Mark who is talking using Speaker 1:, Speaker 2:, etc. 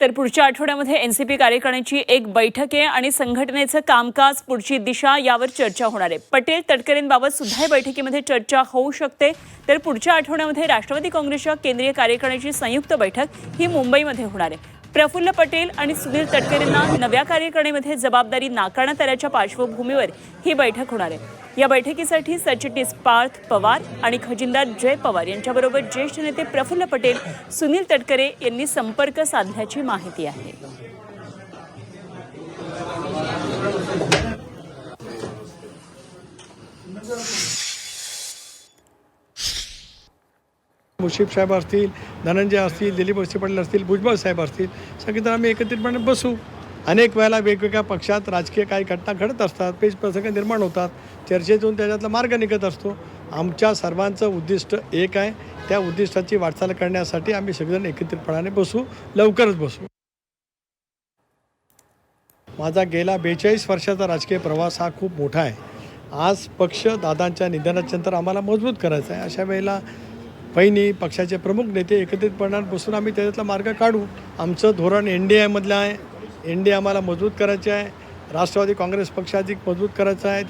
Speaker 1: तर पुढच्या आठवड्यामध्ये एनसीपी कार्यकारिणीची एक बैठक आहे आणि संघटनेचं कामकाज, पुढची दिशा यावर चर्चा होणार आहे. पटेल तटकरेंबाबत सुद्धा या बैठकीमध्ये चर्चा होऊ शकते. तर पुढच्या आठवड्यामध्ये राष्ट्रवादी काँग्रेसच्या केंद्रीय कार्यकारिणीची संयुक्त बैठक ही मुंबईमध्ये होणार आहे. प्रफुल्ल पटेल आणि सुनील तटकरेंना नव्या कार्यकारिणीमध्ये जबाबदारी नाकारण्यात आल्याच्या पार्श्वभूमीवर ही बैठक होणार आहे. या बैठकीसाठी सरचिटणीस पार्थ पवार आणि खजिनदार जय पवार यांच्याबरोबर ज्येष्ठ नेते प्रफुल्ल पटेल, सुनील तटकरे यांनी संपर्क साधल्याची माहिती आहे.
Speaker 2: मुशीफ साहेब असतील, धनंजय असतील, दिलीप वळसे पाटील असतील, भुजबळ साहेब असतील, सगळे आम्ही एकत्रितपणे बसू. अनेक वेळेला वेगवेगळ्या पक्षात राजकीय काही घटना घडत असतात, पेच प्रसंग निर्माण होतात, चर्चेतून त्याच्यातला मार्ग निघत असतो. आमच्या सर्वांचं उद्दिष्ट एक आहे. त्या उद्दिष्टाची वाटचाल करण्यासाठी आम्ही सगळेजण एकत्रितपणाने बसू, लवकरच बसू. माझा गेला 42 वर्षाचा राजकीय प्रवास हा खूप मोठा आहे. आज पक्ष दादांच्या निधनाच्या नंतर आम्हाला मजबूत करायचा आहे. अशा वेळेला पहिली पक्षाचे प्रमुख नेते एकत्रितपणाने बसून आम्ही त्याच्यातला मार्ग काढू. आमचं धोरण NDA मधलं आहे. NDA आम्हाला मजबूत करायचे आहे. राष्ट्रवादी काँग्रेस पक्ष अधिक मजबूत करायचा आहे.